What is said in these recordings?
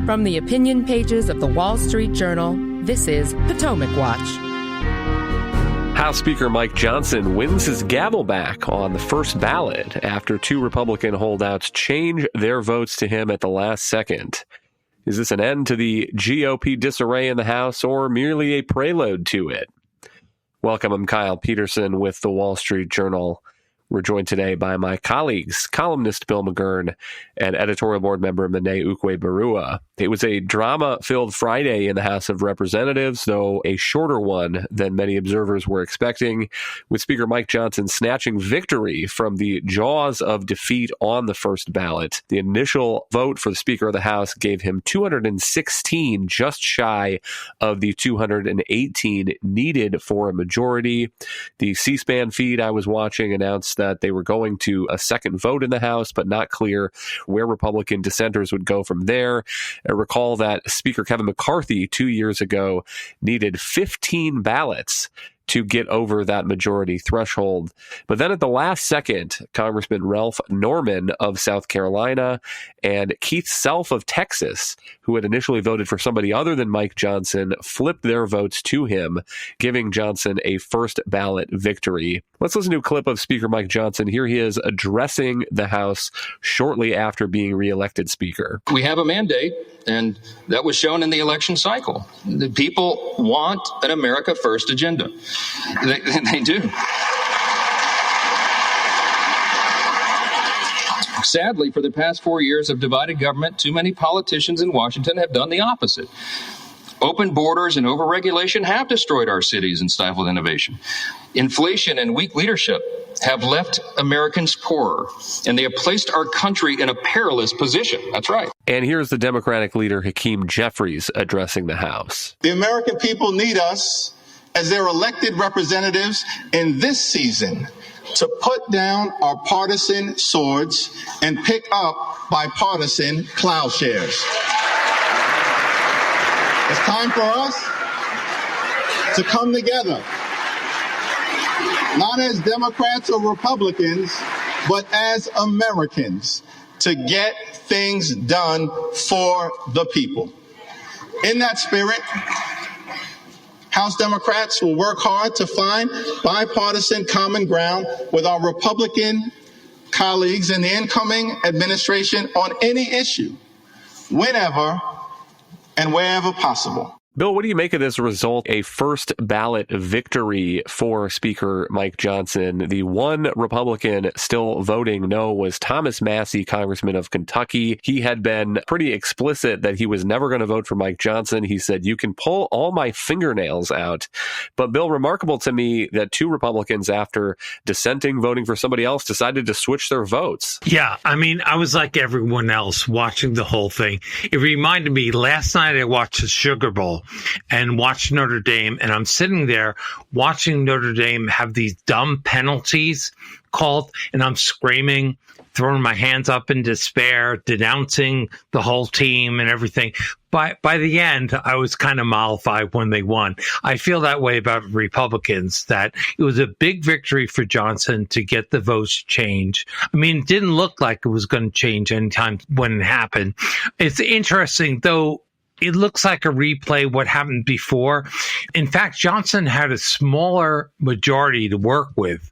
From the opinion pages of the Wall Street Journal, this is Potomac Watch. House Speaker Mike Johnson wins his gavel back on the first ballot after two Republican holdouts change their votes to him at the last second. Is this an end to the GOP disarray in the House or merely a prelude to it? Welcome, I'm Kyle Peterson with the Wall Street Journal. We're joined today by my colleagues, columnist Bill McGurn and editorial board member Monet Ukwe-Barua. It was a drama-filled Friday in the House of Representatives, though a shorter one than many observers were expecting, with Speaker Mike Johnson snatching victory from the jaws of defeat on the first ballot. The initial vote for the Speaker of the House gave him 216, just shy of the 218 needed for a majority. The C-SPAN feed I was watching announced that they were going to a second vote in the House, but not clear where Republican dissenters would go from there. I recall that Speaker Kevin McCarthy 2 years ago needed 15 ballots to get over that majority threshold. But then at the last second, Congressman Ralph Norman of South Carolina and Keith Self of Texas, who had initially voted for somebody other than Mike Johnson, flipped their votes to him, giving Johnson a first ballot victory. Let's listen to a clip of Speaker Mike Johnson. Here he is addressing the House shortly after being reelected Speaker. We have a mandate, and that was shown in the election cycle. The people want an America First agenda. They do. Sadly, for the past 4 years of divided government, too many politicians in Washington have done the opposite. Open borders and overregulation have destroyed our cities and stifled innovation. Inflation and weak leadership have left Americans poorer, and they have placed our country in a perilous position. That's right. And here's the Democratic leader, Hakeem Jeffries, addressing the House. The American people need us as their elected representatives in this season to put down our partisan swords and pick up bipartisan plowshares. It's time for us to come together, not as Democrats or Republicans, but as Americans, to get things done for the people. In that spirit, House Democrats will work hard to find bipartisan common ground with our Republican colleagues in the incoming administration on any issue, whenever and wherever possible. Bill, what do you make of this result? A first ballot victory for Speaker Mike Johnson. The one Republican still voting no was Thomas Massie, Congressman of Kentucky. He had been pretty explicit that he was never going to vote for Mike Johnson. He said, "You can pull all my fingernails out." But Bill, remarkable to me that two Republicans, after dissenting, voting for somebody else, decided to switch their votes. Yeah, I mean, I was like everyone else watching the whole thing. It reminded me, last night I watched the Sugar Bowl and watched Notre Dame, and I'm sitting there watching Notre Dame have these dumb penalties called, and I'm screaming, throwing my hands up in despair, denouncing the whole team and everything. By the end, I was kind of mollified when they won. I feel that way about Republicans, that it was a big victory for Johnson to get the votes changed. I mean, it didn't look like it was going to change anytime when it happened. It's interesting, though. It looks like a replay what happened before. In fact, Johnson had a smaller majority to work with,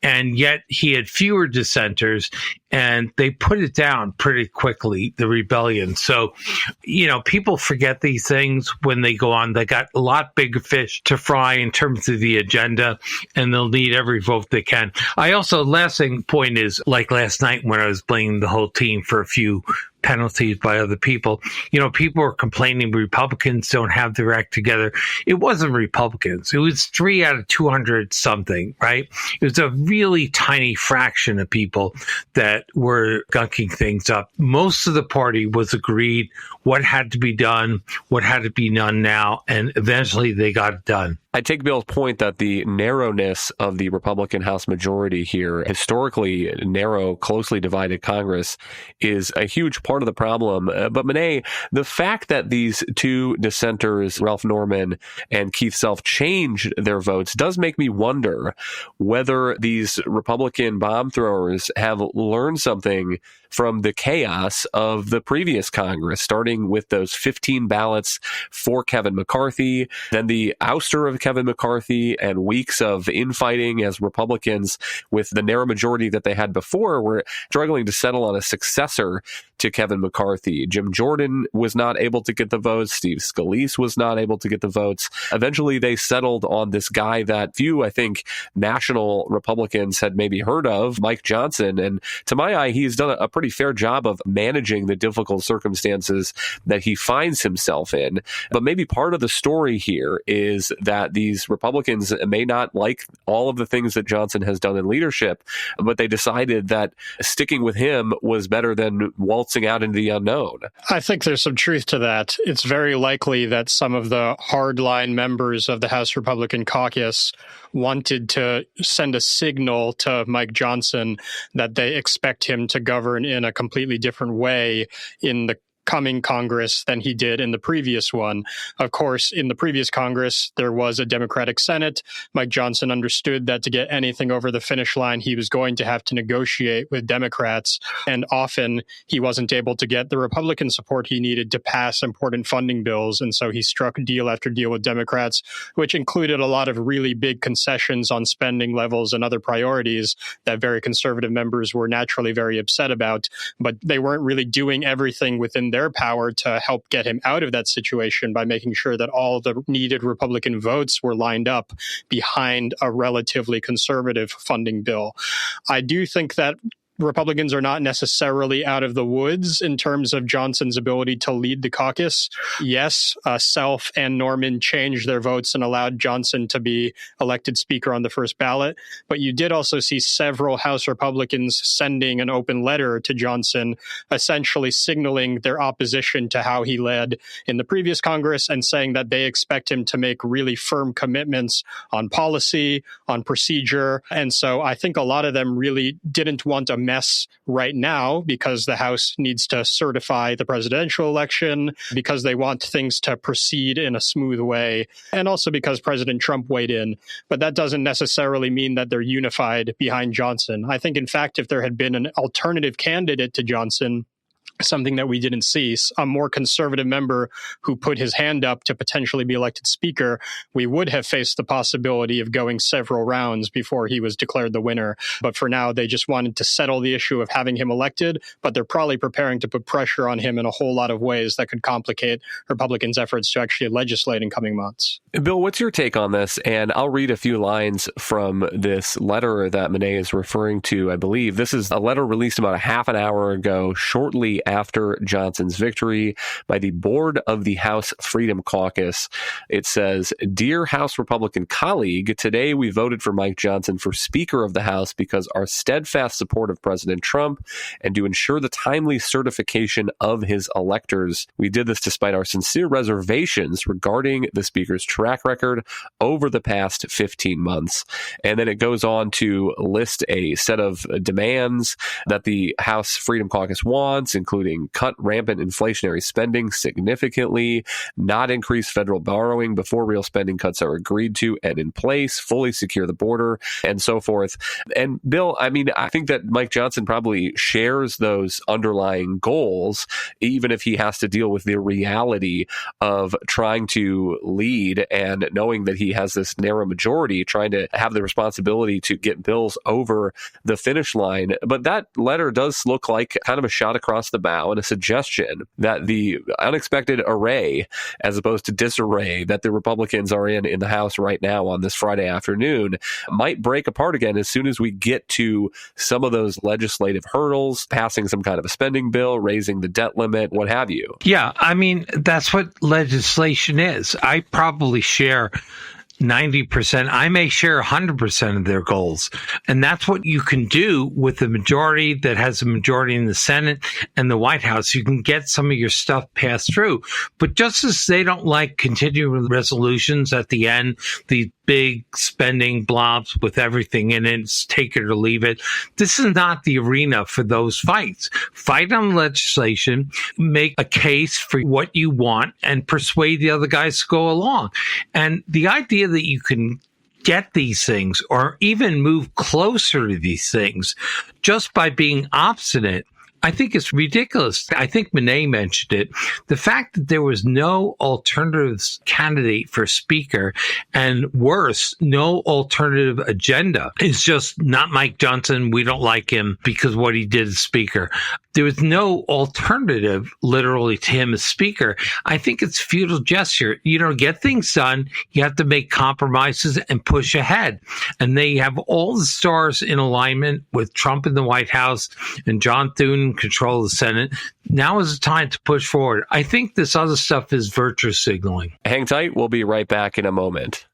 and yet he had fewer dissenters, and they put it down pretty quickly, the rebellion. So, you know, people forget these things when they go on. They got a lot bigger fish to fry in terms of the agenda, and they'll need every vote they can. I also, last point is, like last night when I was blaming the whole team for a few penalties by other people. You know, people were complaining Republicans don't have their act together. It wasn't Republicans. It was 3 out of 200 something, right? It was a really tiny fraction of people that were gunking things up. Most of the party was agreed what had to be done, what had to be done now, and eventually they got it done. I take Bill's point that the narrowness of the Republican House majority here, historically narrow, closely divided Congress, is a huge part of the problem. But Monet, the fact that these two dissenters, Ralph Norman and Keith Self, changed their votes does make me wonder whether these Republican bomb throwers have learned something from the chaos of the previous Congress, starting with those 15 ballots for Kevin McCarthy, then the ouster of Kevin McCarthy, and weeks of infighting as Republicans, with the narrow majority that they had before, were struggling to settle on a successor to Kevin McCarthy. Jim Jordan was not able to get the votes. Steve Scalise was not able to get the votes. Eventually, they settled on this guy that few, I think, national Republicans had maybe heard of, Mike Johnson. And to my eye, he's done a pretty fair job of managing the difficult circumstances that he finds himself in. But maybe part of the story here is that these Republicans may not like all of the things that Johnson has done in leadership, but they decided that sticking with him was better than waltzing out into the unknown. I think there's some truth to that. It's very likely that some of the hardline members of the House Republican Caucus wanted to send a signal to Mike Johnson that they expect him to govern in a completely different way in the coming Congress than he did in the previous one. Of course, in the previous Congress, there was a Democratic Senate. Mike Johnson understood that to get anything over the finish line, he was going to have to negotiate with Democrats. And often he wasn't able to get the Republican support he needed to pass important funding bills. And so he struck deal after deal with Democrats, which included a lot of really big concessions on spending levels and other priorities that very conservative members were naturally very upset about. But they weren't really doing everything within their power to help get him out of that situation by making sure that all the needed Republican votes were lined up behind a relatively conservative funding bill. I do think that Republicans are not necessarily out of the woods in terms of Johnson's ability to lead the caucus. Yes, Self and Norman changed their votes and allowed Johnson to be elected Speaker on the first ballot. But you did also see several House Republicans sending an open letter to Johnson, essentially signaling their opposition to how he led in the previous Congress and saying that they expect him to make really firm commitments on policy, on procedure. And so I think a lot of them really didn't want a mess right now because the House needs to certify the presidential election, because they want things to proceed in a smooth way, and also because President Trump weighed in. But that doesn't necessarily mean that they're unified behind Johnson. I think, in fact, if there had been an alternative candidate to Johnson, something that we didn't see, a more conservative member who put his hand up to potentially be elected Speaker, we would have faced the possibility of going several rounds before he was declared the winner. But for now, they just wanted to settle the issue of having him elected, but they're probably preparing to put pressure on him in a whole lot of ways that could complicate Republicans' efforts to actually legislate in coming months. Bill, what's your take on this? And I'll read a few lines from this letter that Monet is referring to, I believe. This is a letter released about a half an hour ago, shortly after Johnson's victory, by the board of the House Freedom Caucus. It says, "Dear House Republican colleague, today we voted for Mike Johnson for Speaker of the House because our steadfast support of President Trump and to ensure the timely certification of his electors. We did this despite our sincere reservations regarding the Speaker's track record over the past 15 months. And then it goes on to list a set of demands that the House Freedom Caucus wants, including cut rampant inflationary spending significantly, not increase federal borrowing before real spending cuts are agreed to and in place, fully secure the border, and so forth." And Bill, I mean, I think that Mike Johnson probably shares those underlying goals, even if he has to deal with the reality of trying to lead and knowing that he has this narrow majority, trying to have the responsibility to get bills over the finish line. But that letter does look like kind of a shot across the bow and a suggestion that the unexpected array, as opposed to disarray, that the Republicans are in the House right now on this Friday afternoon might break apart again as soon as we get to some of those legislative hurdles, passing some kind of a spending bill, raising the debt limit, what have you. Yeah, I mean, that's what legislation is. I probably share 90%. I may share 100% of their goals. And that's what you can do with the majority that has a majority in the Senate and the White House. You can get some of your stuff passed through. But just as they don't like continuing resolutions at the end, the big spending blobs with everything in it, it's take it or leave it. This is not the arena for those fights. Fight on legislation, make a case for what you want, and persuade the other guys to go along. And the idea that you can get these things or even move closer to these things just by being obstinate I think it's ridiculous. I think Monet mentioned it. The fact that there was no alternative candidate for speaker, and worse, no alternative agenda, is just not Mike Johnson. We don't like him because what he did as speaker. There was no alternative, literally, to him as speaker. I think it's futile gesture. Get things done. You have to make compromises and push ahead. And they have all the stars in alignment with Trump in the White House and John Thune in control of the Senate. Now is the time to push forward. I think this other stuff is virtue signaling. Hang tight. We'll be right back in a moment.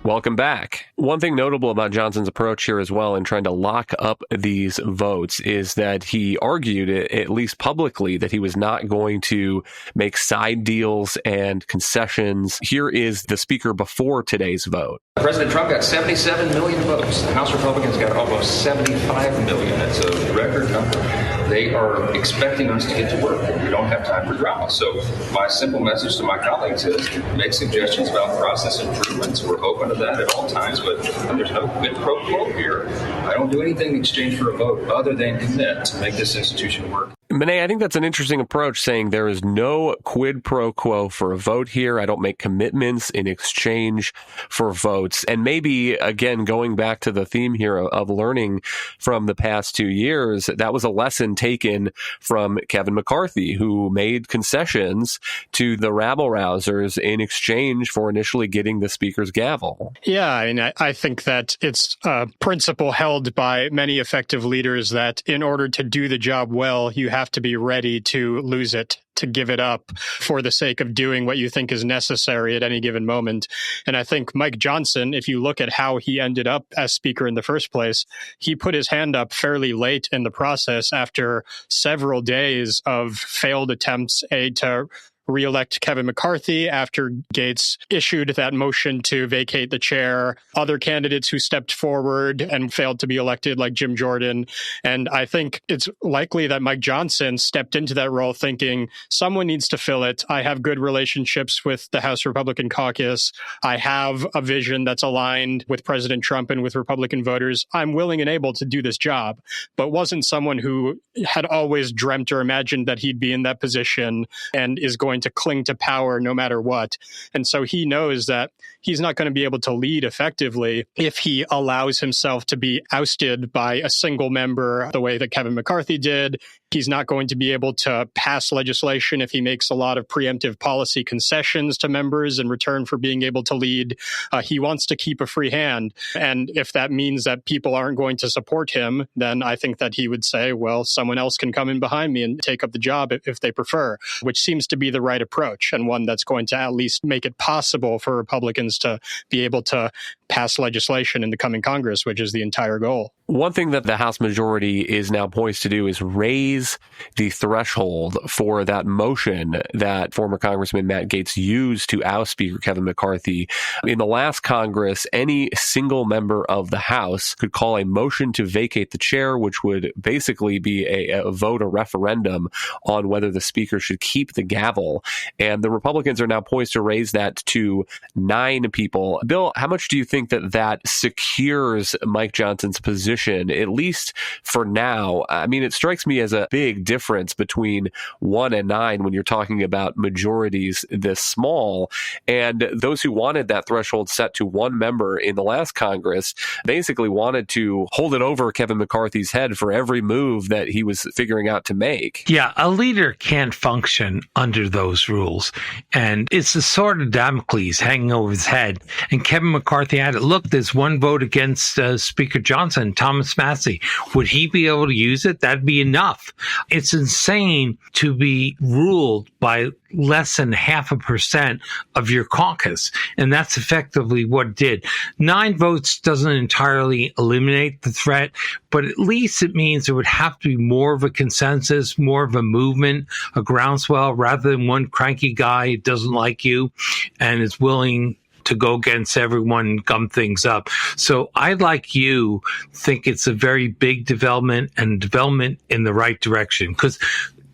Welcome back. One thing notable about Johnson's approach here as well in trying to lock up these votes is that he argued, at least publicly, that he was not going to make side deals and concessions. Here is the speaker before today's vote. President Trump got 77 million votes. The House Republicans got almost 75 million. That's a record number. They are expecting us to get to work, and we don't have time for drama. So my simple message to my colleagues is make suggestions about process improvements. We're open to that at all times, but there's no quid pro quo here. I don't do anything in exchange for a vote other than commit to make this institution work. Monet, I think that's an interesting approach, saying there is no quid pro quo for a vote here. I don't make commitments in exchange for votes. And maybe, again, going back to the theme here of learning from the past 2 years, that was a lesson taken from Kevin McCarthy, who made concessions to the rabble-rousers in exchange for initially getting the speaker's gavel. Yeah, I think that it's a principle held by many effective leaders that in order to do the job well, you have to be ready to lose it, to give it up for the sake of doing what you think is necessary at any given moment. And I think Mike Johnson, if you look at how he ended up as speaker in the first place, he put his hand up fairly late in the process after several days of failed attempts, to re-elect Kevin McCarthy after Gates issued that motion to vacate the chair, other candidates who stepped forward and failed to be elected like Jim Jordan. And I think it's likely that Mike Johnson stepped into that role thinking someone needs to fill it. I have good relationships with the House Republican Caucus. I have a vision that's aligned with President Trump and with Republican voters. I'm willing and able to do this job, but wasn't someone who had always dreamt or imagined that he'd be in that position and is going to cling to power no matter what. And so he knows that he's not going to be able to lead effectively if he allows himself to be ousted by a single member the way that Kevin McCarthy did. He's not going to be able to pass legislation if he makes a lot of preemptive policy concessions to members in return for being able to lead. He wants to keep a free hand. And if that means that people aren't going to support him, then I think that he would say, well, someone else can come in behind me and take up the job if they prefer, which seems to be the right approach, and one that's going to at least make it possible for Republicans to be able to pass legislation in the coming Congress, which is the entire goal. One thing that the House majority is now poised to do is raise the threshold for that motion that former Congressman Matt Gaetz used to oust Speaker Kevin McCarthy. In the last Congress, any single member of the House could call a motion to vacate the chair, which would basically be a vote, a referendum on whether the Speaker should keep the gavel. And the Republicans are now poised to raise that to 9 people. Bill, how much do you think that secures Mike Johnson's position, at least for now? I mean, it strikes me as a big difference between 1 and 9 when you're talking about majorities this small. And those who wanted that threshold set to 1 member in the last Congress basically wanted to hold it over Kevin McCarthy's head for every move that he was figuring out to make. Yeah, a leader can't function under those rules. And it's the sword of Damocles hanging over his head. And Kevin McCarthy had it. Look, there's 1 vote against Speaker Johnson, Thomas Massie. Would he be able to use it? That'd be enough. It's insane to be ruled by less than 0.5% of your caucus. And that's effectively what it did. 9 votes doesn't entirely eliminate the threat, but at least it means there would have to be more of a consensus, more of a movement, a groundswell, rather than one cranky guy who doesn't like you and is willing to go against everyone and gum things up. So I, like you, think it's a very big development and development in the right direction. Because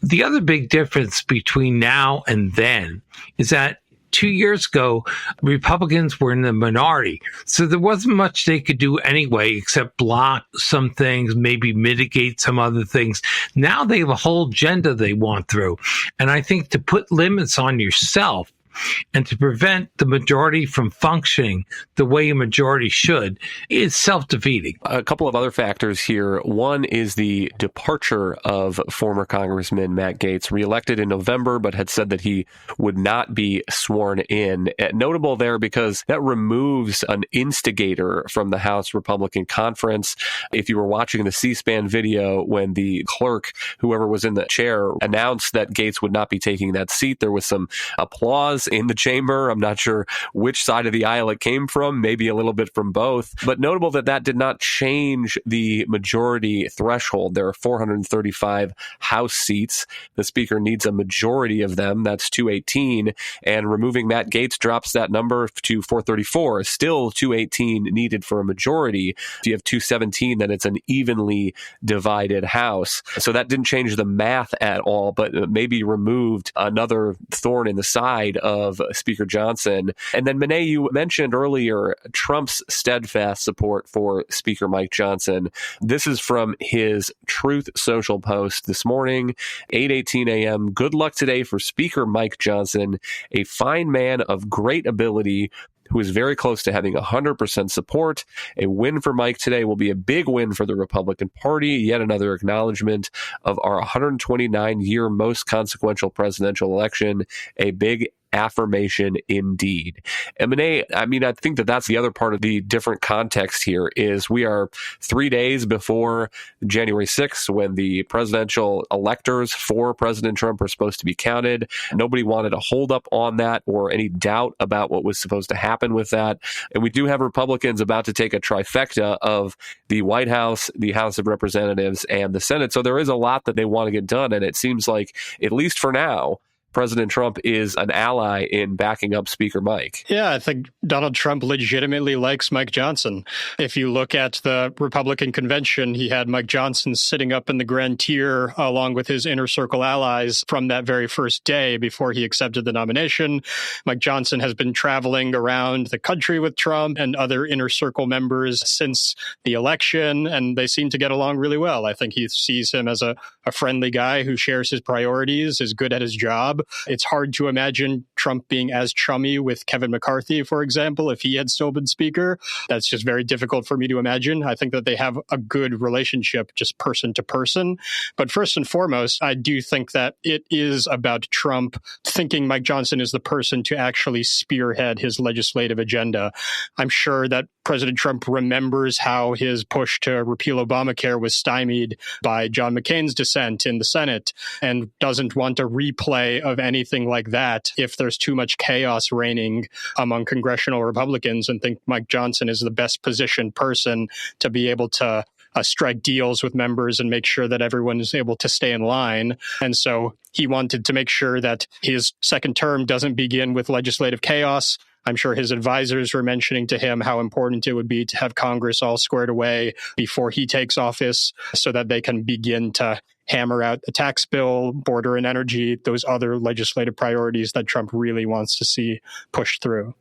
the other big difference between now and then is that 2 years ago, Republicans were in the minority. So there wasn't much they could do anyway, except block some things, maybe mitigate some other things. Now they have a whole agenda they want through. And I think to put limits on yourself and to prevent the majority from functioning the way a majority should is self-defeating. A couple of other factors here. One is the departure of former Congressman Matt Gaetz, reelected in November, but had said that he would not be sworn in. Notable there because that removes an instigator from the House Republican Conference. If you were watching the C-SPAN video when the clerk, whoever was in the chair, announced that Gaetz would not be taking that seat, there was some applause in the chamber. I'm not sure which side of the aisle it came from, maybe a little bit from both. But notable that did not change the majority threshold. There are 435 House seats. The Speaker needs a majority of them. That's 218. And removing Matt Gaetz drops that number to 434. Still 218 needed for a majority. If you have 217, then it's an evenly divided House. So that didn't change the math at all, but maybe removed another thorn in the side of Speaker Johnson. And then, Monet, you mentioned earlier Trump's steadfast support for Speaker Mike Johnson. This is from his Truth Social post this morning, 8:18 a.m. Good luck today for Speaker Mike Johnson, a fine man of great ability who is very close to having 100% support. A win for Mike today will be a big win for the Republican Party. Yet another acknowledgement of our 129-year most consequential presidential election. A big affirmation indeed. And Monet, I mean, I think that's the other part of the different context here is we are 3 days before January 6th when the presidential electors for President Trump are supposed to be counted. Nobody wanted a hold up on that or any doubt about what was supposed to happen with that. And we do have Republicans about to take a trifecta of the White House, the House of Representatives, and the Senate. So there is a lot that they want to get done. And it seems like, at least for now, President Trump is an ally in backing up Speaker Mike. Yeah, I think Donald Trump legitimately likes Mike Johnson. If you look at the Republican convention, he had Mike Johnson sitting up in the grand tier along with his inner circle allies from that very first day before he accepted the nomination. Mike Johnson has been traveling around the country with Trump and other inner circle members since the election, and they seem to get along really well. I think he sees him as a friendly guy who shares his priorities, is good at his job. It's hard to imagine Trump being as chummy with Kevin McCarthy, for example, if he had still been Speaker. That's just very difficult for me to imagine. I think that they have a good relationship just person to person. But first and foremost, I do think that it is about Trump thinking Mike Johnson is the person to actually spearhead his legislative agenda. I'm sure that President Trump remembers how his push to repeal Obamacare was stymied by John McCain's dissent in the Senate and doesn't want a replay of anything like that if there's too much chaos reigning among congressional Republicans, and think Mike Johnson is the best positioned person to be able to strike deals with members and make sure that everyone is able to stay in line. And so he wanted to make sure that his second term doesn't begin with legislative chaos. I'm sure his advisors were mentioning to him how important it would be to have Congress all squared away before he takes office so that they can begin to hammer out the tax bill, border and energy, those other legislative priorities that Trump really wants to see pushed through.